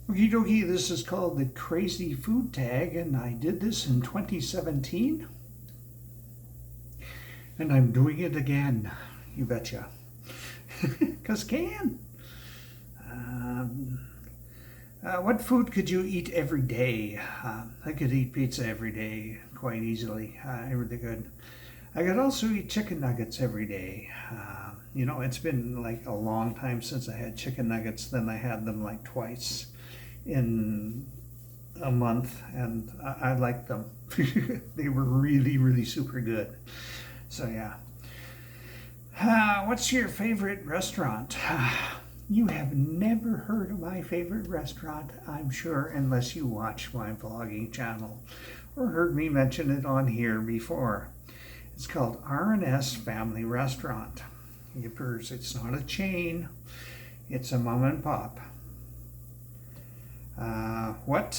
Okie dokie, this is called the Crazy Food Tag, and I did this in 2017, and I'm doing it again. You betcha. Because can. Um, what food could you eat every day? I could eat pizza every day quite easily. I really could. I could also eat chicken nuggets every day. It's been like a long time since I had chicken nuggets. Then I had them like twice in a month, and I liked them. They were really, really super good. So yeah. What's your favorite restaurant? You have never heard of my favorite restaurant, I'm sure, unless you watch my vlogging channel or heard me mention it on here before. It's called R&S Family Restaurant. Yippers, it's not a chain, it's a mom and pop. What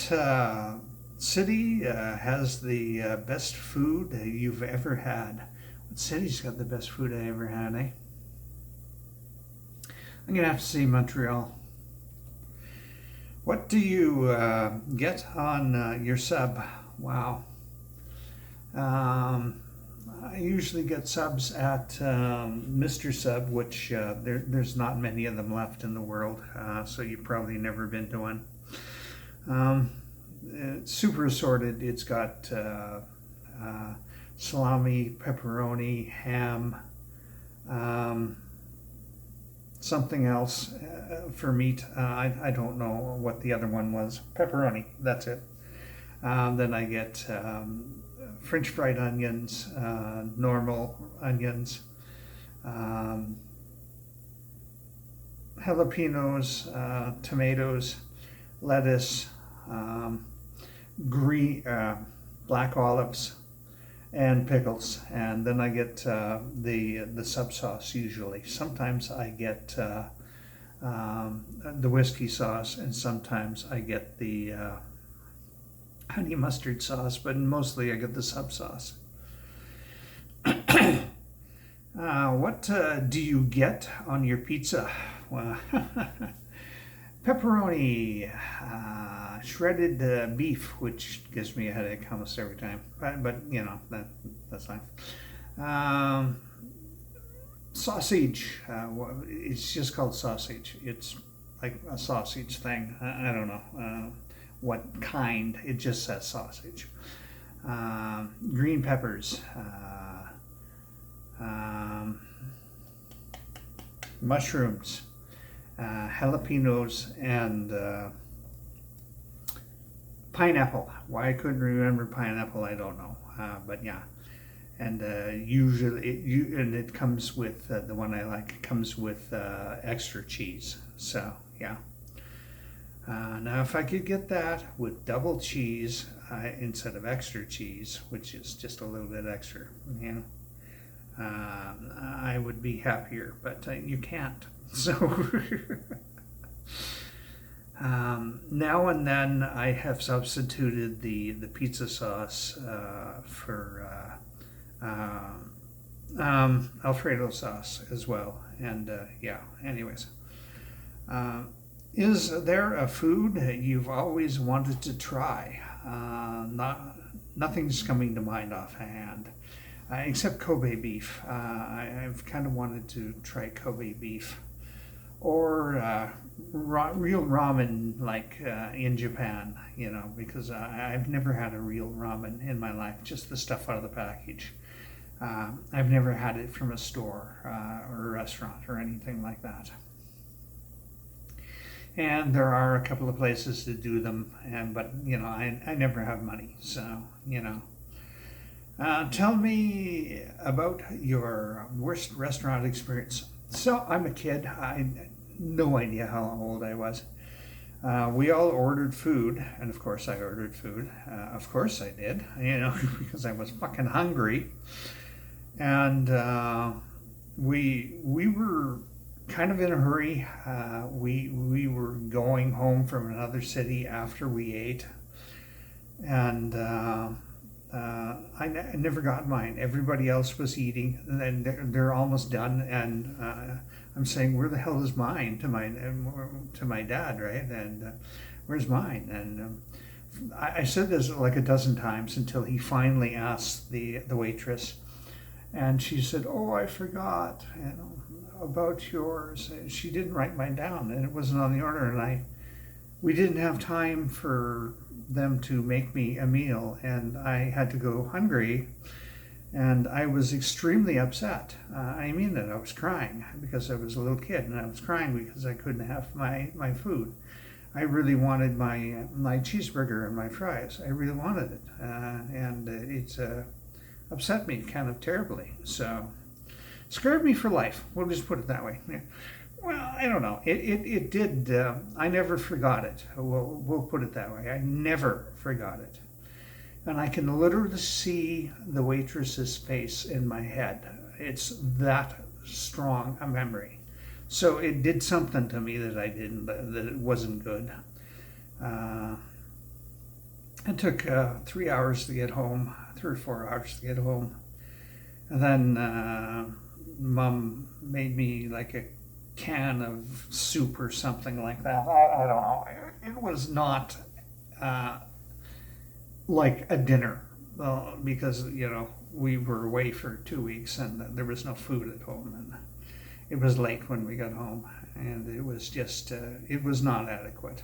city has the best food you've ever had? What city's got the best food I ever had, eh? I'm going to have to say Montreal. What do you get on your sub? Wow. I usually get subs at Mr. Sub, which there's not many of them left in the world, so you've probably never been to one. It's super assorted. It's got salami, pepperoni, ham, something else for meat. I don't know what the other one was. Pepperoni, that's it. Then I get French fried onions, normal onions, jalapenos, tomatoes, lettuce, green, black olives, and pickles. And then I get the sub sauce usually. Sometimes I get the whiskey sauce, and sometimes I get the honey mustard sauce, but mostly I get the sub sauce. What do you get on your pizza? Well, pepperoni, shredded beef, which gives me a headache almost every time, but that's fine. Sausage, it's just called sausage. It's like a sausage thing. I don't know what kind. It just says sausage. Green peppers, mushrooms, jalapenos, and pineapple. Why I couldn't remember pineapple, I don't know. But yeah, and usually it comes with the one I like comes with extra cheese. So yeah. Now, if I could get that with double cheese instead of extra cheese, which is just a little bit extra, I would be happier. But you can't. So now and then I have substituted the pizza sauce for Alfredo sauce as well. And yeah, anyways. Is there a food that you've always wanted to try? Nothing's coming to mind offhand, except Kobe beef. I've kind of wanted to try Kobe beef, or real ramen like in Japan, because I've never had a real ramen in my life, just the stuff out of the package. I've never had it from a store or a restaurant or anything like that. And there are a couple of places to do them, but I never have money, so tell me about your worst restaurant experience. So I'm a kid. I had no idea how old I was. We all ordered food, and of course I ordered food. Of course I did, because I was fucking hungry. And we were kind of in a hurry. We were going home from another city after we ate, and I never got mine. Everybody else was eating, and then they're almost done, and I'm saying, where the hell is mine to my dad, right? And where's mine? And I said this like a dozen times until he finally asked the waitress, and she said, "Oh, I forgot, about yours." She didn't write mine down, and it wasn't on the order, and we didn't have time for them to make me a meal, and I had to go hungry, and I was extremely upset. I mean that I was crying because I was a little kid, and I was crying because I couldn't have my food. I really wanted my cheeseburger and my fries. I really wanted it, and it upset me kind of terribly. So, scarred me for life. We'll just put it that way. Yeah. Well, I don't know. It did. I never forgot it. We'll put it that way. I never forgot it. And I can literally see the waitress's face in my head. It's that strong a memory. So it did something to me that that it wasn't good. It took 3 hours to get home, 3 or 4 hours to get home. And then Mom made me like a can of soup or something like that. I don't know. It was not like a dinner because, we were away for 2 weeks and there was no food at home. And it was late when we got home, and it was just, it was not adequate.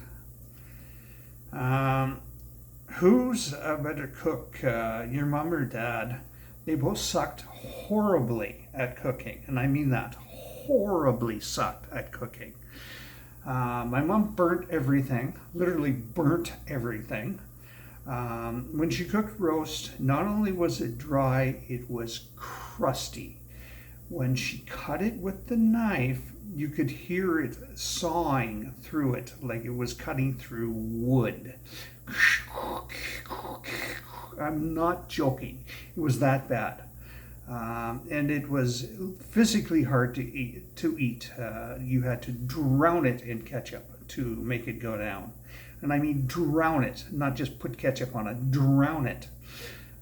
Who's a better cook, your mom or dad? They both sucked horribly at cooking, and I mean that, horribly sucked at cooking. My mom burnt everything, literally burnt everything. When she cooked roast, not only was it dry, it was crusty. When she cut it with the knife, you could hear it sawing through it like it was cutting through wood. I'm not joking. It was that bad. And it was physically hard to eat. You had to drown it in ketchup to make it go down. And I mean drown it, not just put ketchup on it, drown it.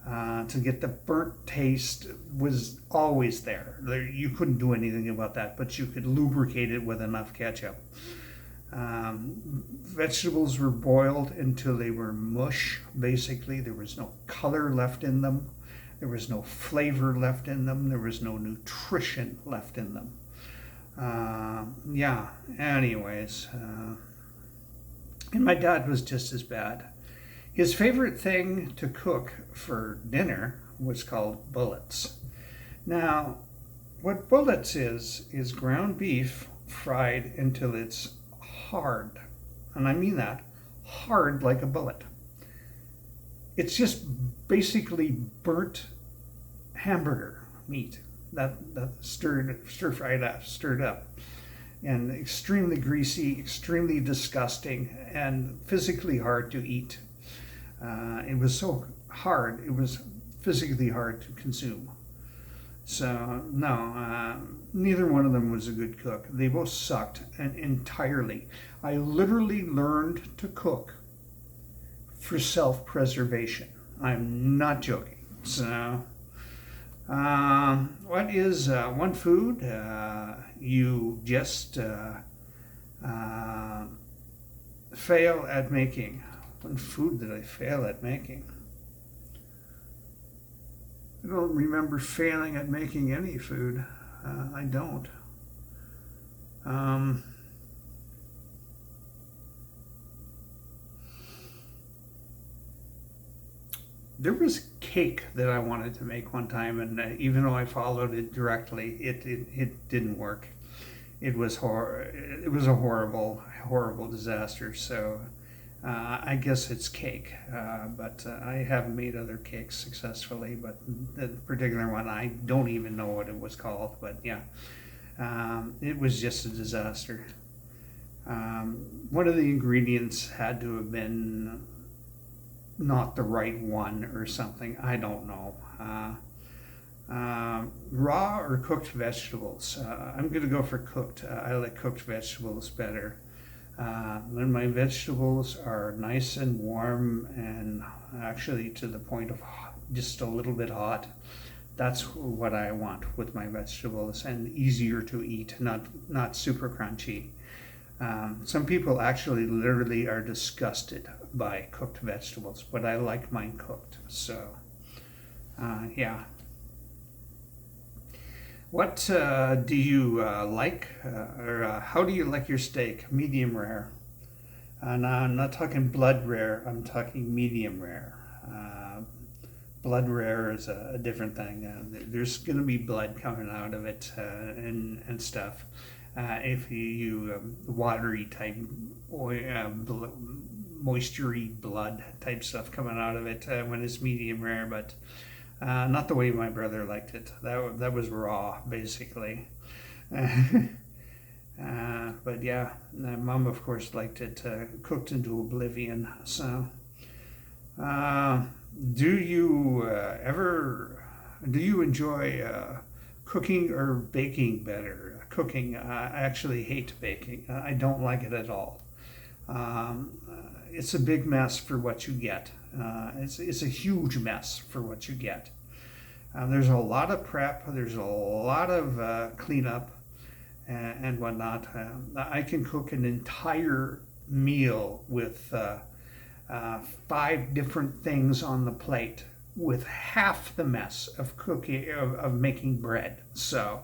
To get the burnt taste was always there. You couldn't do anything about that, but you could lubricate it with enough ketchup. Vegetables were boiled until they were mush, basically. There was no color left in them. There was no flavor left in them. There was no nutrition left in them. Anyways. And my dad was just as bad. His favorite thing to cook for dinner was called bullets. Now, what bullets is ground beef fried until it's hard. And I mean that, hard like a bullet. It's just basically burnt hamburger meat that stirred up. And extremely greasy, extremely disgusting, and physically hard to eat. It was so hard, it was physically hard to consume. So, no, neither one of them was a good cook. They both sucked entirely. I literally learned to cook for self-preservation. I'm not joking. So, what is one food you just fail at making? One food that I fail at making. I don't remember failing at making any food. I don't. There was cake that I wanted to make one time, and even though I followed it directly, it didn't work. It was It was a horrible disaster. So. I guess it's cake, but I have made other cakes successfully, but the particular one, I don't even know what it was called, but yeah, it was just a disaster. One of the ingredients had to have been not the right one or something, I don't know. Raw or cooked vegetables? I'm going to go for cooked. I like cooked vegetables better. When my vegetables are nice and warm and actually to the point of just a little bit hot, That's what I want with my vegetables, and easier to eat, not super crunchy. Some people actually literally are disgusted by cooked vegetables, but I like mine cooked. So, yeah. What do you like, or how do you like your steak? Medium rare. Now, I'm not talking blood rare, I'm talking medium rare. Blood rare is a different thing. There's going to be blood coming out of it and stuff. If you watery type, moistury blood type stuff coming out of it when it's medium rare, but not the way my brother liked it. That was raw, basically. But yeah, Mom, of course, liked it cooked into oblivion. So, do you do you enjoy cooking or baking better? Cooking, I actually hate baking. I don't like it at all. It's a big mess for what you get. It's a huge mess for what you get. There's a lot of prep. There's a lot of cleanup and whatnot. I can cook an entire meal with 5 different things on the plate with half the mess of cooking of making bread. So,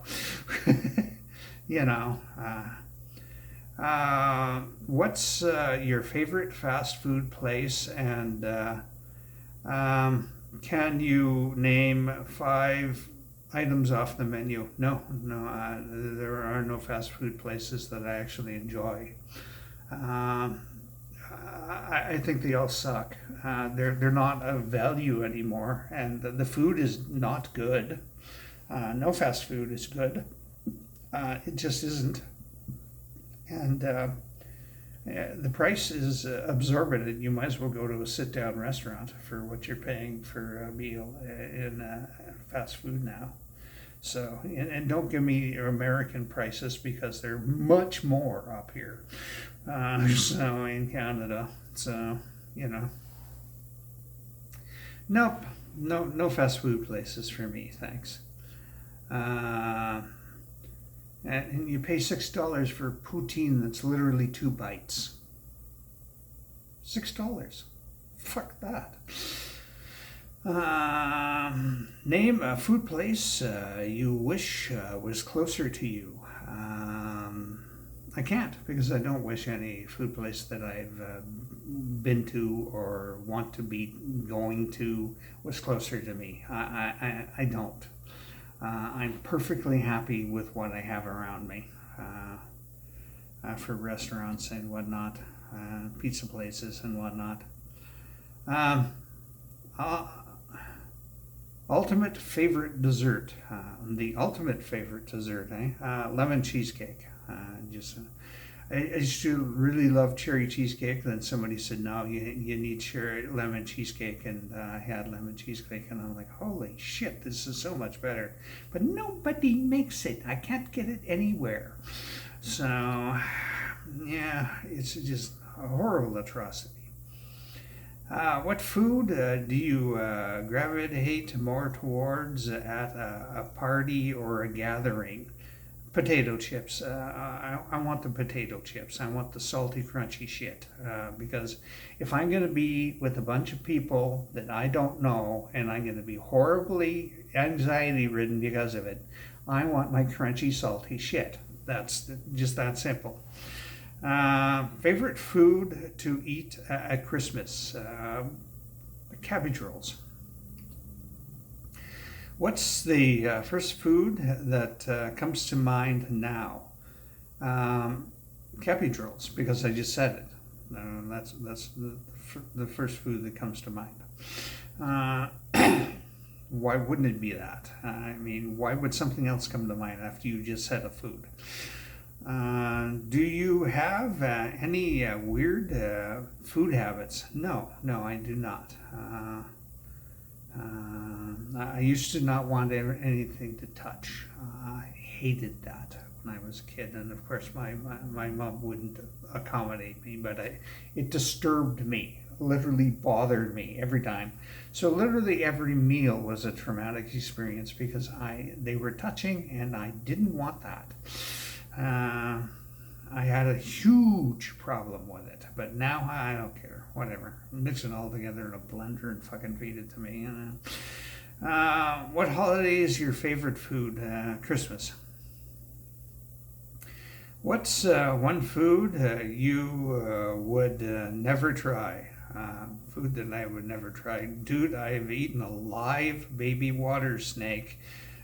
you know, what's your favorite fast food place, and can you name 5 items off the menu? No, there are no fast food places that I actually enjoy. I think they all suck. They're not of value anymore, and the food is not good. No fast food is good. It just isn't. And the price is absorbent. You might as well go to a sit-down restaurant for what you're paying for a meal in fast food now. So, and don't give me American prices, because they're much more up here. So in Canada, so nope, no fast food places for me, thanks. And you pay $6 for poutine that's literally 2 bites. $6. Fuck that. Name a food place you wish was closer to you. I can't, because I don't wish any food place that I've been to or want to be going to was closer to me. I don't. I'm perfectly happy with what I have around me for restaurants and whatnot, pizza places and whatnot. Ultimate favorite dessert. The ultimate favorite dessert, lemon cheesecake. I used to really love cherry cheesecake. Then somebody said, no, you need lemon cheesecake. And I had lemon cheesecake, and I'm like, holy shit, this is so much better. But nobody makes it. I can't get it anywhere. So, yeah, it's just a horrible atrocity. What food do you gravitate more towards at a party or a gathering? Potato chips. I want the potato chips. I want the salty, crunchy shit. Because if I'm going to be with a bunch of people that I don't know, and I'm going to be horribly anxiety-ridden because of it, I want my crunchy, salty shit. That's just that simple. Favorite food to eat at Christmas? Cabbage rolls. What's the first food that comes to mind now? Cabbage rolls, because I just said it. That's the first food that comes to mind. Why wouldn't it be that? I mean, why would something else come to mind after you just said a food? Do you have any weird food habits? No, I do not. I used to not want anything to touch. I hated that when I was a kid, and of course my mom wouldn't accommodate me, but it disturbed me literally bothered me every time. So literally every meal was a traumatic experience because they were touching and I didn't want that. I had a huge problem with it, but now I don't care. Whatever. Mix it all together in a blender and fucking feed it to me. What holiday is your favorite food? Christmas. What's one food you would never try? Food that I would never try. Dude, I've eaten a live baby water snake.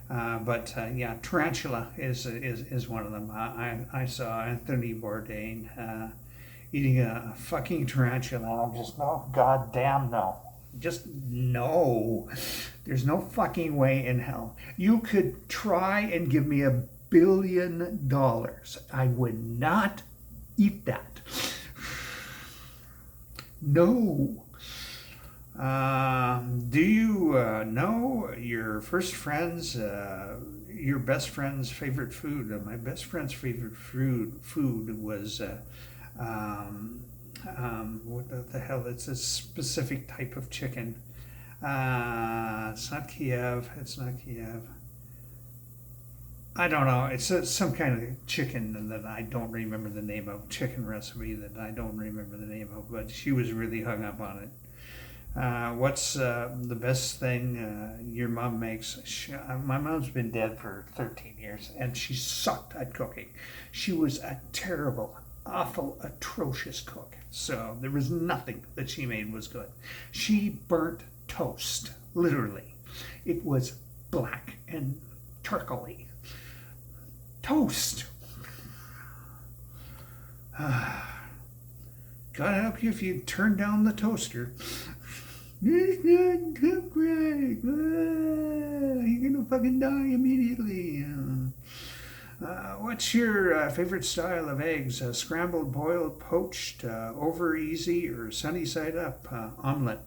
But yeah, tarantula is one of them. I saw Anthony Bourdain eating a fucking tarantula. I'm just, no, goddamn no. Just no. There's no fucking way in hell. You could try and give me $1 billion. I would not eat that. No. Do you know your your best friend's favorite food? My best friend's favorite food was what the hell? It's a specific type of chicken. It's not Kiev. It's not Kiev. I don't know. It's some kind of chicken that I don't remember the name of. Chicken recipe that I don't remember the name of. But she was really hung up on it. What's the best thing your mom makes? My mom's been dead for 13 years, and she sucked at cooking. She was a terrible, awful, atrocious cook. So there was nothing that she made was good. She burnt toast, literally. It was black and turquoise. Toast. God help you if you turn down the toaster. It's not cooked right. You're gonna fucking die immediately. What's your favorite style of eggs? Scrambled, boiled, poached, over easy, or sunny side up? Omelet.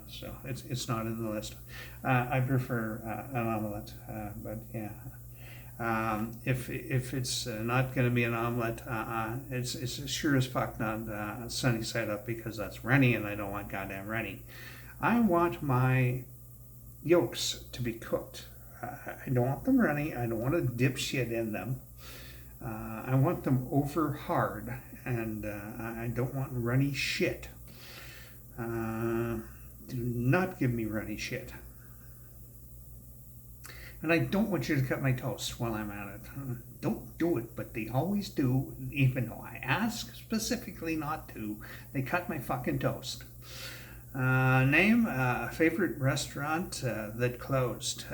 So it's not in the list. I prefer an omelet, but yeah. If it's not going to be an omelet, it's sure as fuck not sunny side up because that's runny and I don't want goddamn runny. I want my yolks to be cooked. I don't want them runny. I don't want to dip shit in them. I want them over hard, and I don't want runny shit. Do not give me runny shit. And I don't want you to cut my toast while I'm at it. Don't do it, but they always do, even though I ask specifically not to. They cut my fucking toast. Name a favorite restaurant that closed.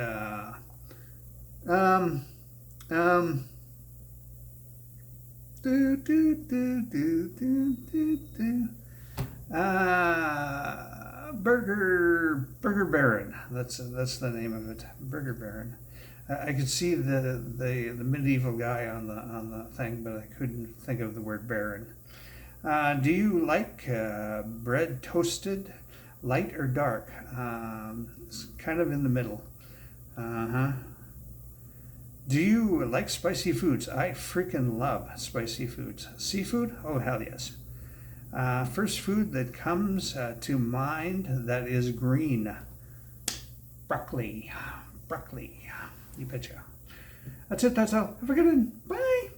Burger Baron. That's the name of it. Burger Baron. I could see the medieval guy on the thing, but I couldn't think of the word Baron. Do you like bread toasted, light or dark? It's kind of in the middle. Do you like spicy foods? I freaking love spicy foods. Seafood? Oh, hell yes. First food that comes to mind that is green. Broccoli. Broccoli. You betcha. That's it. That's all. Have a good one. Bye.